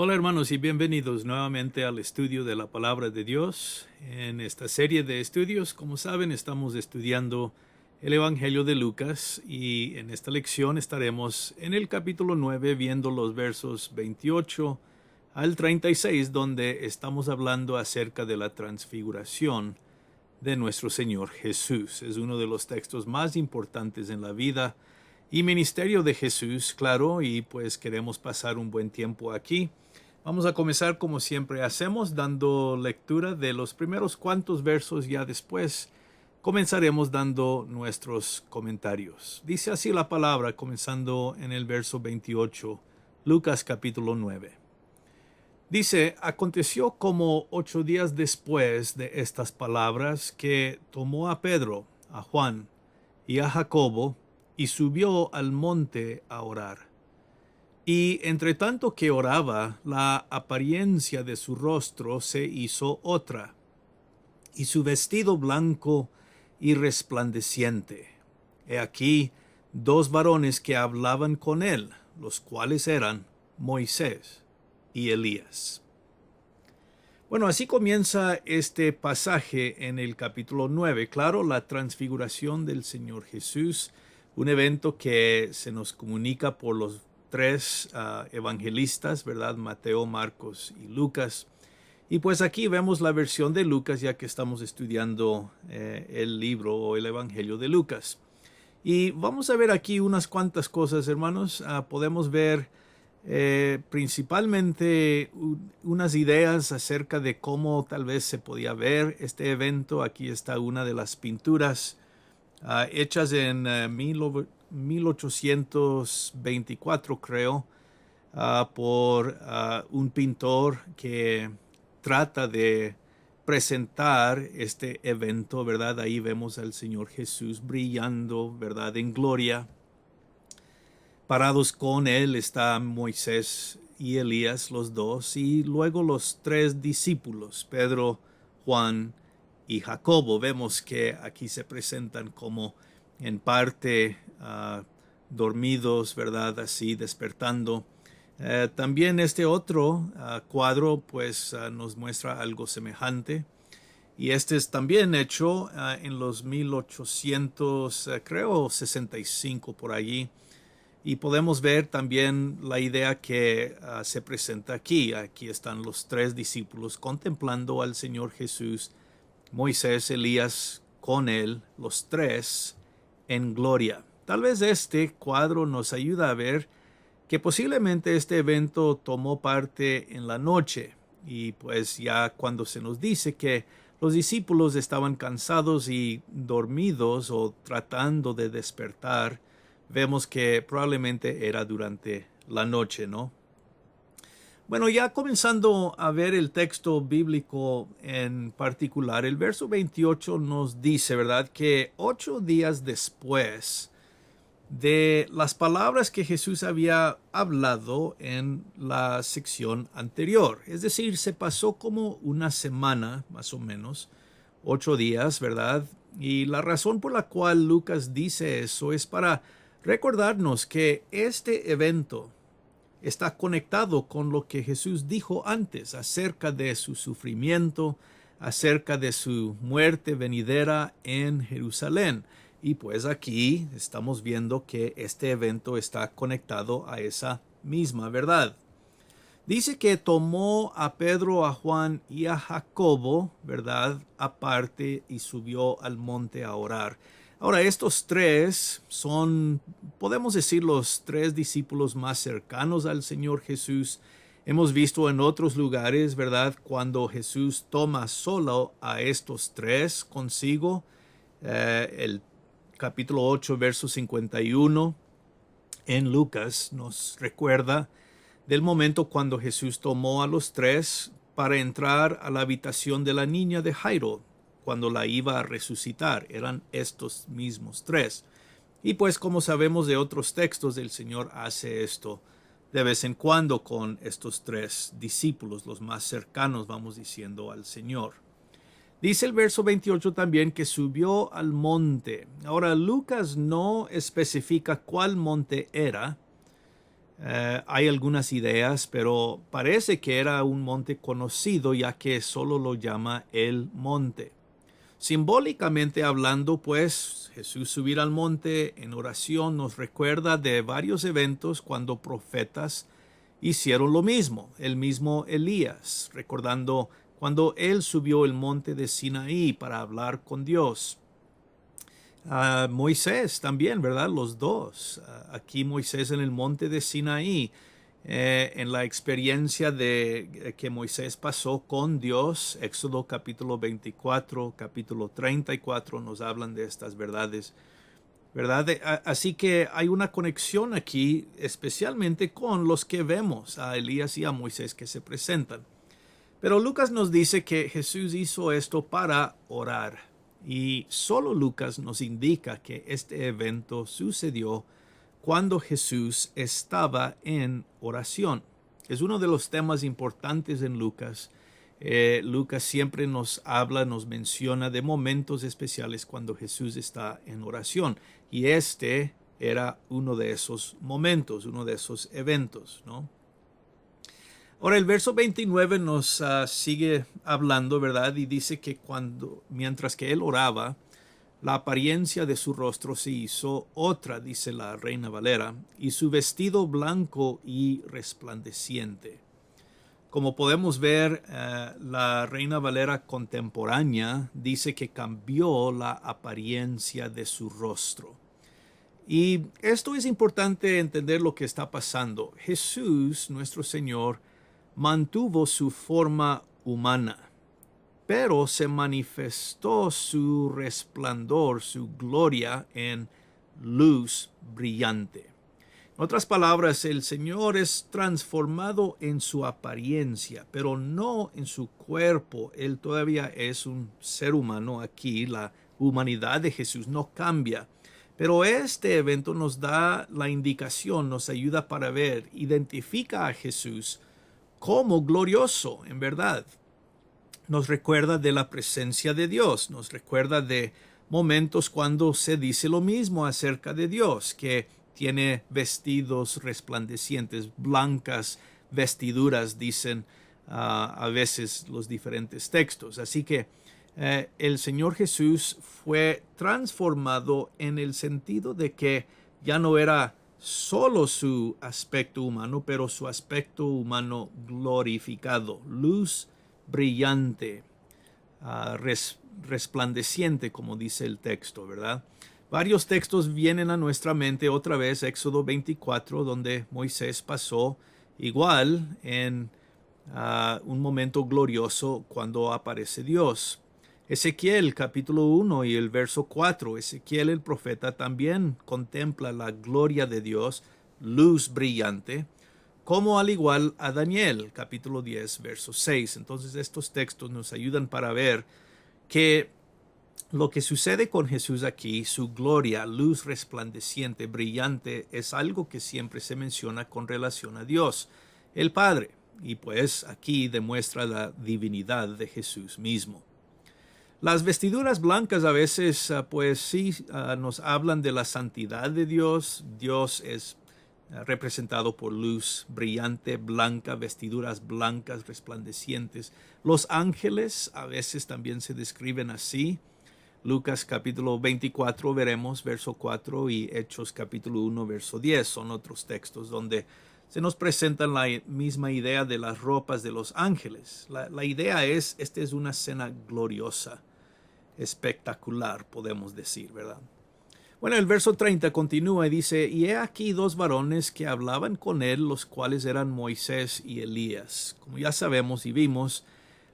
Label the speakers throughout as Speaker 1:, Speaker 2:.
Speaker 1: Hola hermanos y bienvenidos nuevamente al estudio de la palabra de Dios. En esta serie de estudios, como saben, estamos estudiando el Evangelio de Lucas y en esta lección estaremos en el capítulo 9 viendo los versos 28 al 36, donde estamos hablando acerca de la transfiguración de nuestro Señor Jesús. Es uno de los textos más importantes en la vida y ministerio de Jesús, claro, y pues queremos pasar un buen tiempo aquí. Vamos a comenzar como siempre hacemos, dando lectura de los primeros cuantos versos. Ya después comenzaremos dando nuestros comentarios. Dice así la palabra, comenzando en el verso 28, Lucas capítulo 9. Dice: aconteció como 8 días después de estas palabras que tomó a Pedro, a Juan y a Jacobo y subió al monte a orar. Y entre tanto que oraba, la apariencia de su rostro se hizo otra, y su vestido blanco y resplandeciente. He aquí 2 varones que hablaban con él, los cuales eran Moisés y Elías. Bueno, así comienza este pasaje en el capítulo 9. Claro, la transfiguración del Señor Jesús, un evento que se nos comunica por los 3 evangelistas, ¿verdad? Mateo, Marcos y Lucas. Y pues aquí vemos la versión de Lucas, ya que estamos estudiando el libro o el Evangelio de Lucas. Y vamos a ver aquí unas cuantas cosas, hermanos. Podemos ver principalmente unas ideas acerca de cómo tal vez se podía ver este evento. Aquí está una de las pinturas hechas en 1824, creo, por un pintor que trata de presentar este evento, ¿verdad? Ahí vemos al Señor Jesús brillando, ¿verdad? En gloria. Parados con él está Moisés y Elías, los dos, y luego los 3 discípulos, Pedro, Juan y Jacobo. Vemos que aquí se presentan como en parte dormidos, ¿verdad? Así despertando. También este otro cuadro pues nos muestra algo semejante. Y este es también hecho en los 1800, creo 65 por allí. Y podemos ver también la idea que se presenta aquí. Aquí están los 3 discípulos contemplando al Señor Jesús, Moisés, Elías con él, los 3 en gloria. Tal vez este cuadro nos ayuda a ver que posiblemente este evento tomó parte en la noche. Y pues ya cuando se nos dice que los discípulos estaban cansados y dormidos o tratando de despertar, vemos que probablemente era durante la noche, ¿no? Bueno, ya comenzando a ver el texto bíblico en particular, el verso 28 nos dice, ¿verdad?, que 8 días después de las palabras que Jesús había hablado en la sección anterior, es decir, se pasó como una semana, más o menos, 8 días, ¿verdad? Y la razón por la cual Lucas dice eso es para recordarnos que este evento está conectado con lo que Jesús dijo antes acerca de su sufrimiento, acerca de su muerte venidera en Jerusalén. Y pues aquí estamos viendo que este evento está conectado a esa misma verdad. Dice que tomó a Pedro, a Juan y a Jacobo, ¿verdad?, aparte y subió al monte a orar. Ahora, estos 3 son, podemos decir, los 3 discípulos más cercanos al Señor Jesús. Hemos visto en otros lugares, ¿verdad?, cuando Jesús toma solo a estos 3 consigo. El capítulo 8, verso 51 en Lucas nos recuerda del momento cuando Jesús tomó a los 3 para entrar a la habitación de la niña de Jairo, cuando la iba a resucitar. Eran estos mismos 3. Y pues como sabemos de otros textos, el Señor hace esto de vez en cuando con estos 3 discípulos, los más cercanos, vamos diciendo, al Señor. Dice el verso 28 también que subió al monte. Ahora, Lucas no especifica cuál monte era. Hay algunas ideas, pero parece que era un monte conocido, ya que solo lo llama el monte. Simbólicamente hablando, pues Jesús subir al monte en oración nos recuerda de varios eventos cuando profetas hicieron lo mismo. El mismo Elías, recordando cuando él subió el monte de Sinaí para hablar con Dios. Moisés también, ¿verdad? Los dos. Aquí Moisés en el monte de Sinaí, en la experiencia de que Moisés pasó con Dios. Éxodo capítulo 24, capítulo 34 nos hablan de estas verdades, ¿verdad? Así que hay una conexión aquí, especialmente con los que vemos a Elías y a Moisés que se presentan. Pero Lucas nos dice que Jesús hizo esto para orar. Y solo Lucas nos indica que este evento sucedió cuando Jesús estaba en oración. Es uno de los temas importantes en Lucas. Lucas siempre nos habla, nos menciona de momentos especiales cuando Jesús está en oración. Y este era uno de esos momentos, uno de esos eventos, ¿no? Ahora el verso 29 nos sigue hablando, ¿verdad? Y dice que mientras que él oraba, la apariencia de su rostro se hizo otra, dice la Reina Valera, y su vestido blanco y resplandeciente. Como podemos ver, la Reina Valera contemporánea dice que cambió la apariencia de su rostro. Y esto es importante entender lo que está pasando. Jesús, nuestro Señor, mantuvo su forma humana, pero se manifestó su resplandor, su gloria en luz brillante. En otras palabras, el Señor es transformado en su apariencia, pero no en su cuerpo. Él todavía es un ser humano aquí. La humanidad de Jesús no cambia. Pero este evento nos da la indicación, nos ayuda para ver, identifica a Jesús como glorioso, en verdad. Nos recuerda de la presencia de Dios, nos recuerda de momentos cuando se dice lo mismo acerca de Dios, que tiene vestidos resplandecientes, blancas vestiduras, dicen a veces los diferentes textos. Así que el Señor Jesús fue transformado en el sentido de que ya no era solo su aspecto humano, pero su aspecto humano glorificado, luz brillante, resplandeciente, como dice el texto, ¿verdad? Varios textos vienen a nuestra mente otra vez, Éxodo 24, donde Moisés pasó igual en un momento glorioso cuando aparece Dios. Ezequiel capítulo 1 y el verso 4, Ezequiel el profeta también contempla la gloria de Dios, luz brillante, como al igual a Daniel capítulo 10, verso 6. Entonces estos textos nos ayudan para ver que lo que sucede con Jesús aquí, su gloria, luz resplandeciente, brillante, es algo que siempre se menciona con relación a Dios, el Padre. Y pues aquí demuestra la divinidad de Jesús mismo. Las vestiduras blancas a veces, pues sí, nos hablan de la santidad de Dios. Dios es representado por luz brillante, blanca, vestiduras blancas, resplandecientes. Los ángeles a veces también se describen así. Lucas capítulo 24 veremos verso 4 y Hechos capítulo 1 verso 10 son otros textos donde se nos presenta la misma idea de las ropas de los ángeles. La idea es, esta es una cena gloriosa, espectacular, podemos decir, ¿verdad? Bueno, el verso 30 continúa y dice, y he aquí dos varones que hablaban con él, los cuales eran Moisés y Elías. Como ya sabemos y vimos,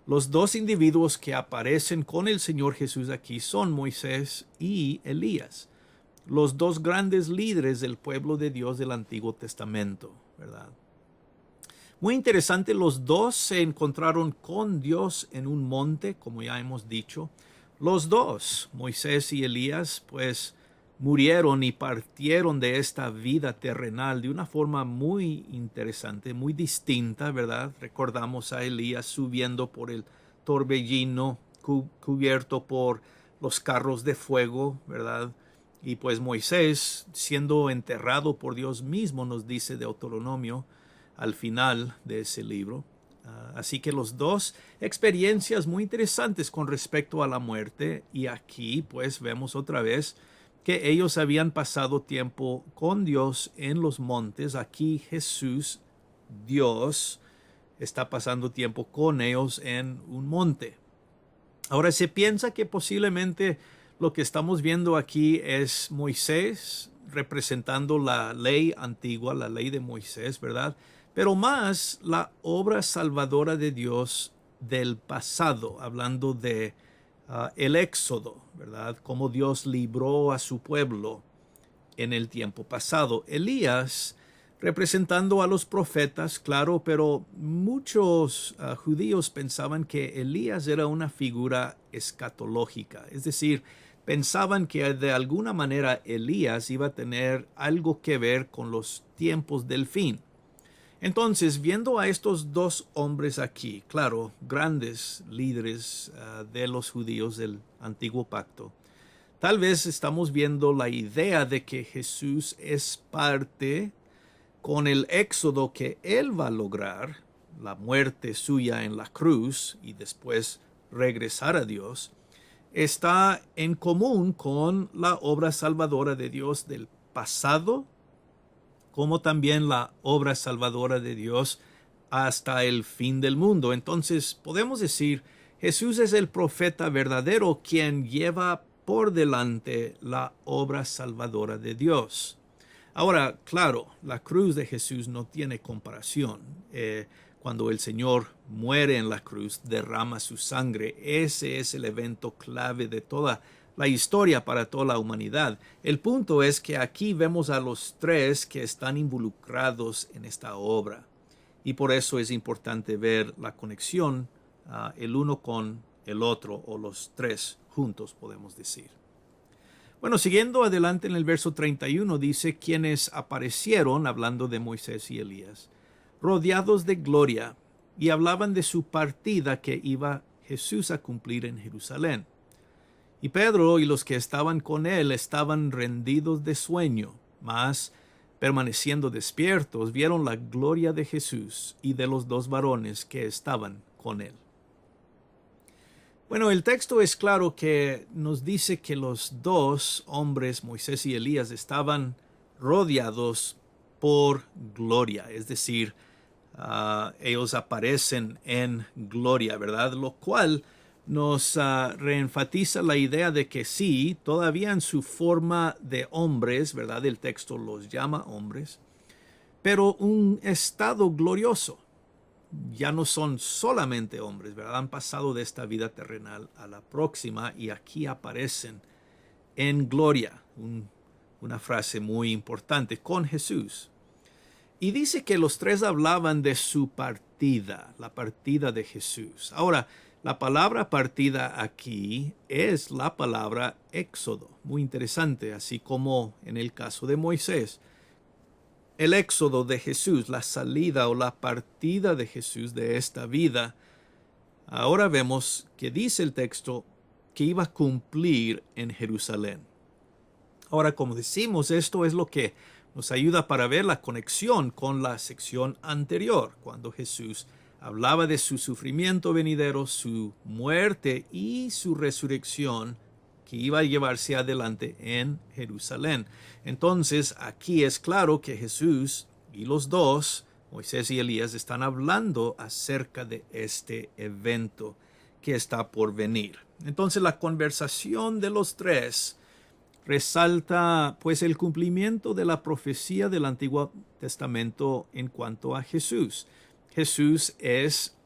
Speaker 1: los dos individuos que aparecen con el Señor Jesús aquí son Moisés y Elías, los dos grandes líderes del pueblo de Dios del Antiguo Testamento, ¿verdad? Muy interesante, los dos se encontraron con Dios en un monte, como ya hemos dicho. Los dos, Moisés y Elías, pues murieron y partieron de esta vida terrenal de una forma muy interesante, muy distinta, ¿verdad? Recordamos a Elías subiendo por el torbellino, cubierto por los carros de fuego, ¿verdad? Y pues Moisés, siendo enterrado por Dios mismo, nos dice Deuteronomio al final de ese libro. Así que los dos experiencias muy interesantes con respecto a la muerte, y aquí pues vemos otra vez que ellos habían pasado tiempo con Dios en los montes. Aquí Jesús, Dios, está pasando tiempo con ellos en un monte. Ahora se piensa que posiblemente lo que estamos viendo aquí es Moisés representando la ley antigua, la ley de Moisés, ¿verdad? Pero más la obra salvadora de Dios del pasado, hablando de el éxodo, ¿verdad? Cómo Dios libró a su pueblo en el tiempo pasado. Elías representando a los profetas, claro, pero muchos judíos pensaban que Elías era una figura escatológica, es decir, pensaban que de alguna manera Elías iba a tener algo que ver con los tiempos del fin. Entonces, viendo a estos dos hombres aquí, claro, grandes líderes de los judíos del antiguo pacto, tal vez estamos viendo la idea de que Jesús es parte con el éxodo que él va a lograr, la muerte suya en la cruz y después regresar a Dios, está en común con la obra salvadora de Dios del pasado, como también la obra salvadora de Dios hasta el fin del mundo. Entonces podemos decir, Jesús es el profeta verdadero quien lleva por delante la obra salvadora de Dios. Ahora, claro, la cruz de Jesús no tiene comparación. Cuando el Señor muere en la cruz, derrama su sangre. Ese es el evento clave de toda la historia para toda la humanidad. El punto es que aquí vemos a los tres que están involucrados en esta obra. Y por eso es importante ver la conexión, el uno con el otro, o los tres juntos, podemos decir. Bueno, siguiendo adelante en el verso 31, dice, quienes aparecieron, hablando de Moisés y Elías, rodeados de gloria, y hablaban de su partida que iba Jesús a cumplir en Jerusalén. Y Pedro y los que estaban con él estaban rendidos de sueño, mas, permaneciendo despiertos, vieron la gloria de Jesús y de los dos varones que estaban con él. Bueno, el texto es claro que nos dice que los dos hombres, Moisés y Elías, estaban rodeados por gloria, es decir, ellos aparecen en gloria, ¿verdad? Lo cual nos reenfatiza la idea de que sí, todavía en su forma de hombres, ¿verdad? El texto los llama hombres, pero un estado glorioso. Ya no son solamente hombres, ¿verdad? Han pasado de esta vida terrenal a la próxima y aquí aparecen en gloria. Una frase muy importante, con Jesús. Y dice que los tres hablaban de su partida, la partida de Jesús. Ahora, la palabra partida aquí es la palabra éxodo. Muy interesante, así como en el caso de Moisés. El éxodo de Jesús, la salida o la partida de Jesús de esta vida, ahora vemos que dice el texto que iba a cumplir en Jerusalén. Ahora, como decimos, esto es lo que nos ayuda para ver la conexión con la sección anterior, cuando Jesús hablaba de su sufrimiento venidero, su muerte y su resurrección, que iba a llevarse adelante en Jerusalén. Entonces, aquí es claro que Jesús y los dos, Moisés y Elías, están hablando acerca de este evento que está por venir. Entonces, la conversación de los tres resalta pues el cumplimiento de la profecía del Antiguo Testamento en cuanto a Jesús. Jesús es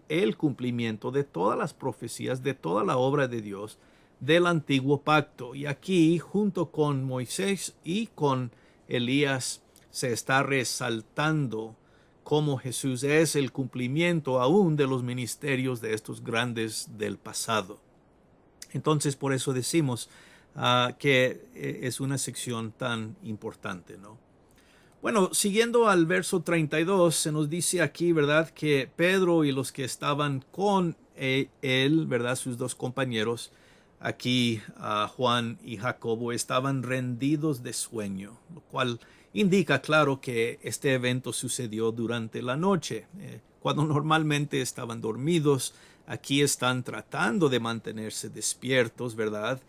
Speaker 1: el cumplimiento de todas las profecías, de toda la obra de Dios del antiguo pacto. Y aquí, junto con Moisés y con Elías, se está resaltando cómo Jesús es el cumplimiento aún de los ministerios de estos grandes del pasado. Entonces, por eso decimos que es una sección tan importante, ¿no? Bueno, siguiendo al verso 32, se nos dice aquí, ¿verdad?, que Pedro y los que estaban con él, ¿verdad?, sus dos compañeros, aquí Juan y Jacobo estaban rendidos de sueño, lo cual indica claro que este evento sucedió durante la noche, cuando normalmente estaban dormidos. Aquí están tratando de mantenerse despiertos, ¿verdad?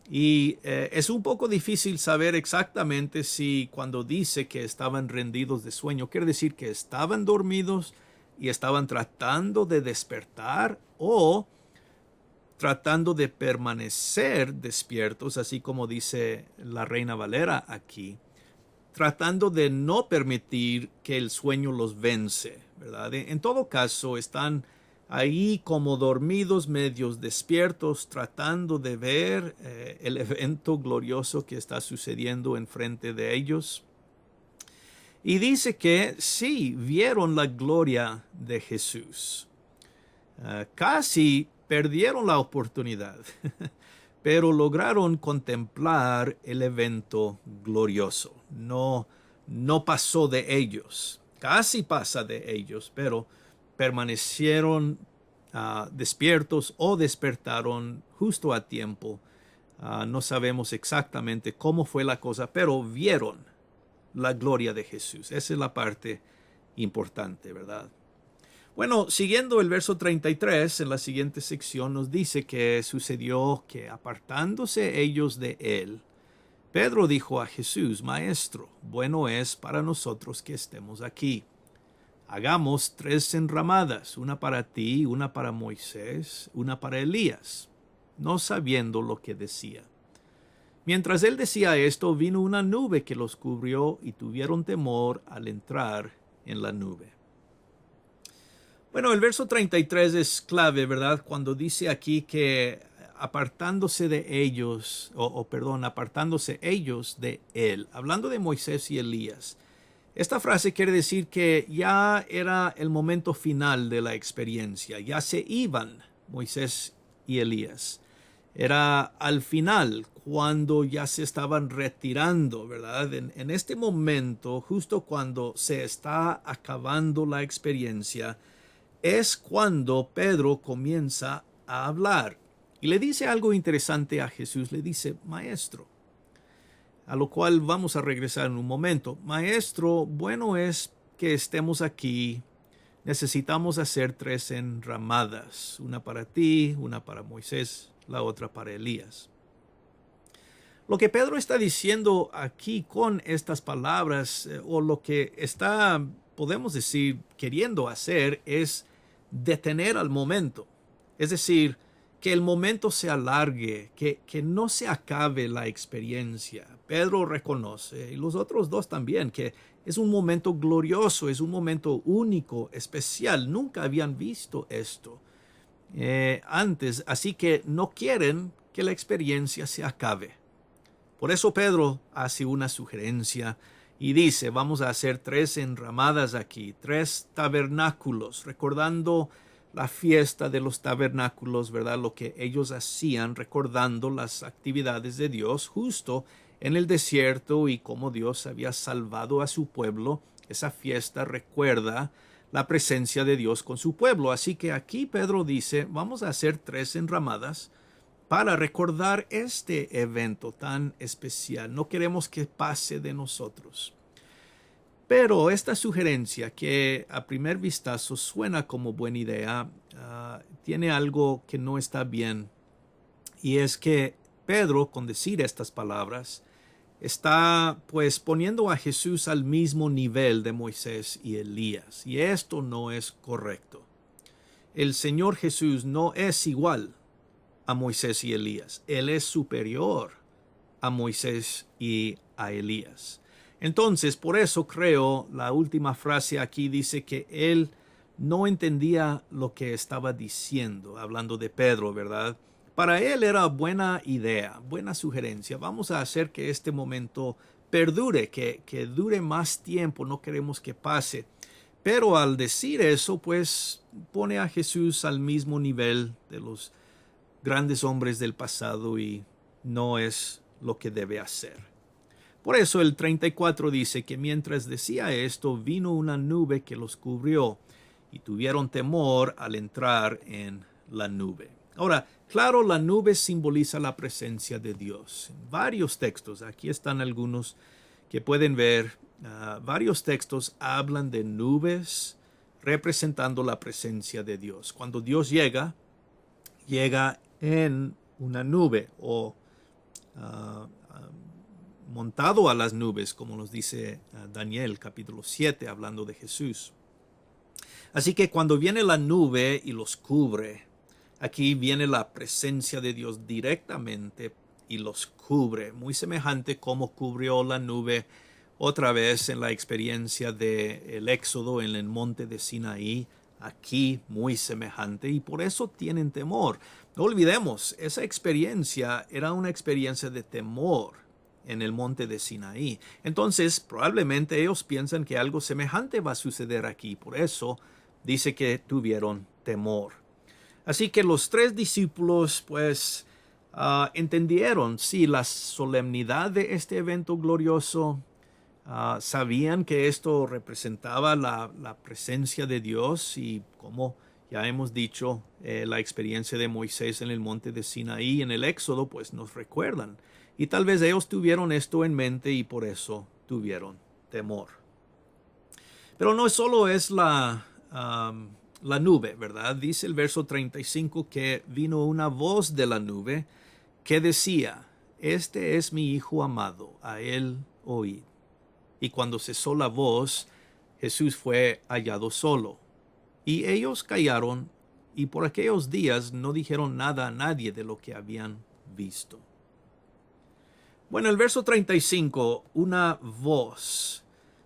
Speaker 1: Y es un poco difícil saber exactamente si cuando dice que estaban rendidos de sueño, quiere decir que estaban dormidos y estaban tratando de despertar o tratando de permanecer despiertos, así como dice la Reina Valera aquí, tratando de no permitir que el sueño los vence, ¿verdad? En todo caso, están ahí como dormidos, medios despiertos, tratando de ver el evento glorioso que está sucediendo enfrente de ellos. Y dice que sí, vieron la gloria de Jesús. Casi perdieron la oportunidad, pero lograron contemplar el evento glorioso. No pasó de ellos, casi pasa de ellos, pero permanecieron despiertos o despertaron justo a tiempo. No sabemos exactamente cómo fue la cosa, pero vieron la gloria de Jesús. Esa es la parte importante, ¿verdad? Bueno, siguiendo el verso 33, en la siguiente sección nos dice que sucedió que apartándose ellos de él, Pedro dijo a Jesús: Maestro, bueno es para nosotros que estemos aquí. Hagamos 3 enramadas, una para ti, una para Moisés, una para Elías, no sabiendo lo que decía. Mientras él decía esto, vino una nube que los cubrió y tuvieron temor al entrar en la nube. Bueno, el verso 33 es clave, ¿verdad? Cuando dice aquí que apartándose de ellos, apartándose ellos de él, hablando de Moisés y Elías. Esta frase quiere decir que ya era el momento final de la experiencia, ya se iban Moisés y Elías. Era al final, cuando ya se estaban retirando, ¿verdad? En este momento, justo cuando se está acabando la experiencia, es cuando Pedro comienza a hablar y le dice algo interesante a Jesús. Le dice: Maestro, a lo cual vamos a regresar en un momento. Maestro, bueno es que estemos aquí. Necesitamos hacer 3 enramadas, una para ti, una para Moisés, la otra para Elías. Lo que Pedro está diciendo aquí con estas palabras, o lo que está, podemos decir, queriendo hacer, es detener al momento. Es decir, que el momento se alargue, que no se acabe la experiencia. Pedro reconoce, y los otros dos también, que es un momento glorioso, es un momento único, especial. Nunca habían visto esto antes, así que no quieren que la experiencia se acabe. Por eso Pedro hace una sugerencia y dice: vamos a hacer 3 enramadas aquí, 3 tabernáculos, recordando la fiesta de los tabernáculos, ¿verdad? Lo que ellos hacían, recordando las actividades de Dios justo en el desierto y cómo Dios había salvado a su pueblo. Esa fiesta recuerda la presencia de Dios con su pueblo. Así que aquí Pedro dice: vamos a hacer 3 enramadas para recordar este evento tan especial. No queremos que pase de nosotros. Pero esta sugerencia, que a primer vistazo suena como buena idea, tiene algo que no está bien. Y es que Pedro, con decir estas palabras, está pues poniendo a Jesús al mismo nivel de Moisés y Elías. Y esto no es correcto. El Señor Jesús no es igual a Moisés y Elías. Él es superior a Moisés y a Elías. Entonces, por eso creo, la última frase aquí dice que él no entendía lo que estaba diciendo, hablando de Pedro, ¿verdad? Para él era buena idea, buena sugerencia. Vamos a hacer que este momento perdure, que dure más tiempo, no queremos que pase. Pero al decir eso, pues pone a Jesús al mismo nivel de los grandes hombres del pasado y no es lo que debe hacer. Por eso el 34 dice que mientras decía esto, vino una nube que los cubrió y tuvieron temor al entrar en la nube. Ahora, claro, la nube simboliza la presencia de Dios. En varios textos, aquí están algunos que pueden ver, varios textos hablan de nubes representando la presencia de Dios. Cuando Dios llega, llega en una nube o uh, montado a las nubes, como nos dice Daniel capítulo 7, hablando de Jesús. Así que cuando viene la nube y los cubre, aquí viene la presencia de Dios directamente y los cubre, muy semejante como cubrió la nube otra vez en la experiencia del Éxodo en el monte de Sinaí. Aquí muy semejante, y por eso tienen temor. No olvidemos, esa experiencia era una experiencia de temor en el monte de Sinaí. Entonces, probablemente ellos piensan que algo semejante va a suceder aquí. Por eso dice que tuvieron temor. Así que los tres discípulos, pues, entendieron, sí, la solemnidad de este evento glorioso. Sabían que esto representaba la presencia de Dios, y como ya hemos dicho, la experiencia de Moisés en el monte de Sinaí, en el Éxodo, pues nos recuerdan. Y tal vez ellos tuvieron esto en mente y por eso tuvieron temor. Pero no solo es la nube, ¿verdad? Dice el verso 35 que vino una voz de la nube que decía: este es mi Hijo amado, a él oíd. Y cuando cesó la voz, Jesús fue hallado solo. Y ellos callaron, y por aquellos días no dijeron nada a nadie de lo que habían visto. Bueno, el verso 35, una voz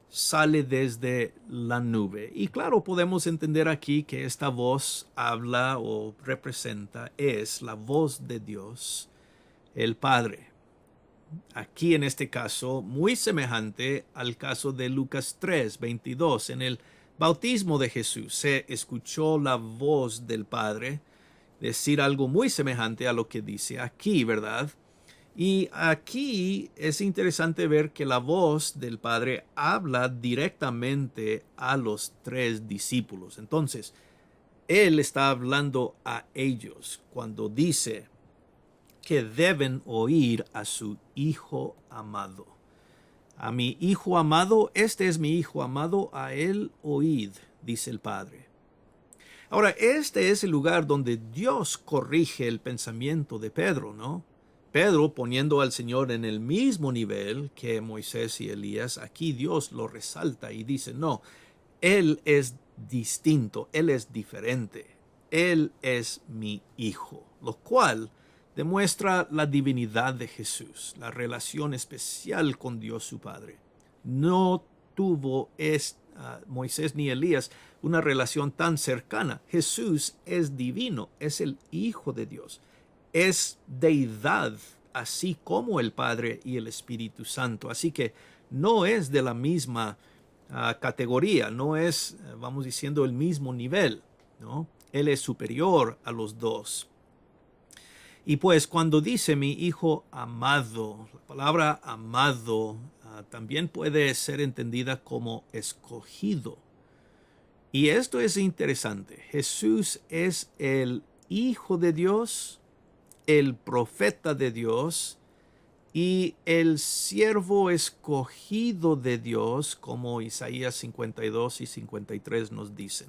Speaker 1: sale desde la nube. Y claro, podemos entender aquí que esta voz habla o representa, es la voz de Dios, el Padre. Aquí en este caso, muy semejante al caso de Lucas 3, 22. En el bautismo de Jesús se escuchó la voz del Padre decir algo muy semejante a lo que dice aquí, ¿verdad? Y aquí es interesante ver que la voz del Padre habla directamente a los tres discípulos. Entonces, Él está hablando a ellos cuando dice que deben oír a su Hijo amado. A mi Hijo amado, este es mi Hijo amado, a él oíd, dice el Padre. Ahora, este es el lugar donde Dios corrige el pensamiento de Pedro, ¿no? Pedro, poniendo al Señor en el mismo nivel que Moisés y Elías, aquí Dios lo resalta y dice: no, Él es distinto, Él es diferente, Él es mi Hijo, lo cual demuestra la divinidad de Jesús, la relación especial con Dios su Padre. No tuvo Moisés ni Elías una relación tan cercana. Jesús es divino, es el Hijo de Dios, es deidad, así como el Padre y el Espíritu Santo. Así que no es de la misma categoría, no es, vamos diciendo, el mismo nivel, ¿no? Él es superior a los dos. Y pues cuando dice mi Hijo amado, la palabra amado también puede ser entendida como escogido. Y esto es interesante. Jesús es el Hijo de Dios, el profeta de Dios y el siervo escogido de Dios, como Isaías 52 y 53 nos dicen.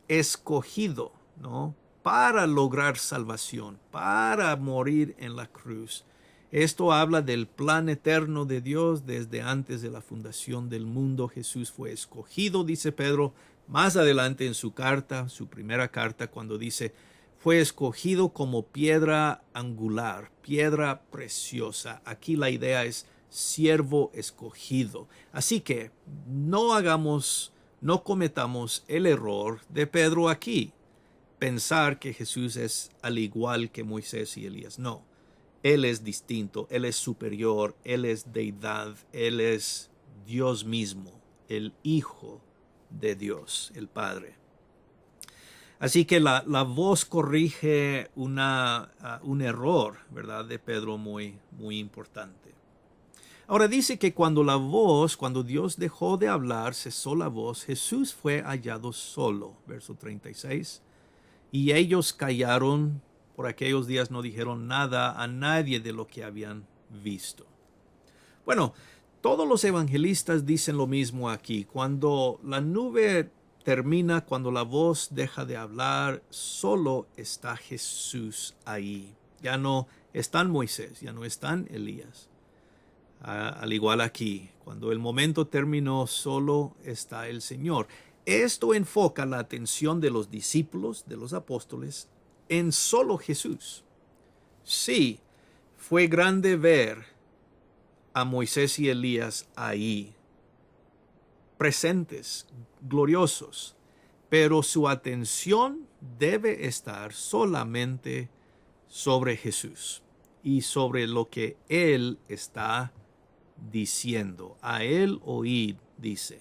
Speaker 1: Escogido, ¿no? Para lograr salvación, para morir en la cruz. Esto habla del plan eterno de Dios desde antes de la fundación del mundo. Jesús fue escogido, dice Pedro, más adelante en su carta, su primera carta, cuando dice: fue escogido como piedra angular, piedra preciosa. Aquí la idea es siervo escogido. Así que no cometamos el error de Pedro aquí, pensar que Jesús es al igual que Moisés y Elías. No, Él es distinto, Él es superior, Él es deidad, Él es Dios mismo, el Hijo de Dios, el Padre. Así que la voz corrige un error, ¿verdad?, de Pedro muy, muy importante. Ahora dice que cuando Dios dejó de hablar, cesó la voz, Jesús fue hallado solo, verso 36. Y ellos callaron. Por aquellos días no dijeron nada a nadie de lo que habían visto. Bueno, todos los evangelistas dicen lo mismo aquí. Cuando la nube termina, cuando la voz deja de hablar, solo está Jesús ahí. Ya no están Moisés, ya no están Elías. Al igual aquí, cuando el momento terminó, solo está el Señor. Esto enfoca la atención de los discípulos, de los apóstoles, en solo Jesús. Sí, fue grande ver a Moisés y Elías ahí, presentes, gloriosos, pero su atención debe estar solamente sobre Jesús y sobre lo que Él está diciendo. A Él oíd, dice.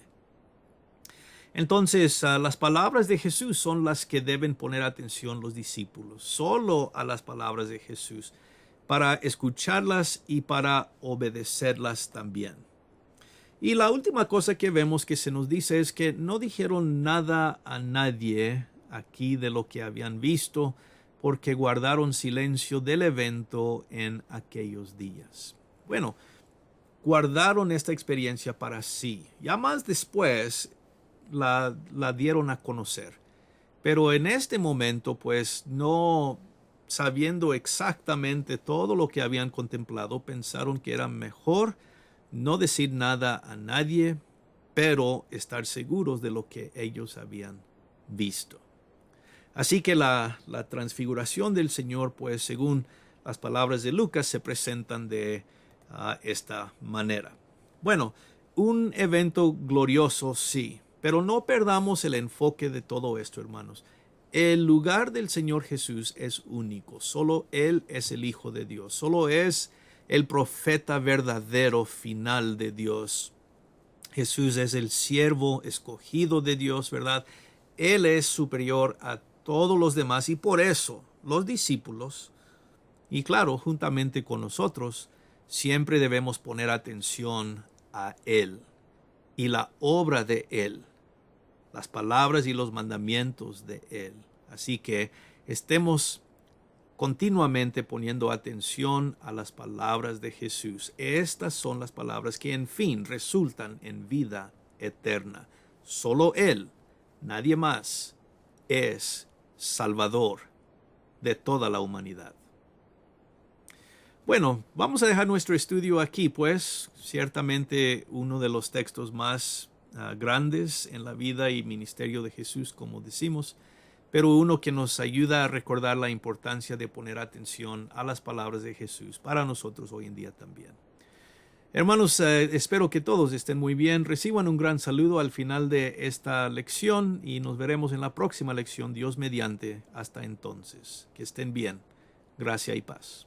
Speaker 1: Entonces, las palabras de Jesús son las que deben poner atención los discípulos, solo a las palabras de Jesús, para escucharlas y para obedecerlas también. Y la última cosa que vemos que se nos dice es que no dijeron nada a nadie aquí de lo que habían visto, porque guardaron silencio del evento en aquellos días. Bueno, guardaron esta experiencia para sí. Ya más después la dieron a conocer. Pero en este momento, pues no sabiendo exactamente todo lo que habían contemplado, pensaron que era mejor no decir nada a nadie, pero estar seguros de lo que ellos habían visto. Así que la transfiguración del Señor, pues según las palabras de Lucas, se presentan de esta manera. Bueno, un evento glorioso, sí, pero no perdamos el enfoque de todo esto, hermanos. El lugar del Señor Jesús es único. Solo Él es el Hijo de Dios. Solo es el profeta verdadero final de Dios. Jesús es el siervo escogido de Dios, ¿verdad? Él es superior a todos los demás y por eso los discípulos, y claro, juntamente con nosotros, siempre debemos poner atención a Él y la obra de Él, las palabras y los mandamientos de Él. Así que estemos continuamente poniendo atención a las palabras de Jesús. Estas son las palabras que en fin resultan en vida eterna. Solo Él, nadie más, es Salvador de toda la humanidad. Bueno, vamos a dejar nuestro estudio aquí, pues ciertamente uno de los textos más grandes en la vida y ministerio de Jesús, como decimos, pero uno que nos ayuda a recordar la importancia de poner atención a las palabras de Jesús para nosotros hoy en día también. Hermanos, espero que todos estén muy bien. Reciban un gran saludo al final de esta lección y nos veremos en la próxima lección, Dios mediante. Hasta entonces, que estén bien. Gracia y paz.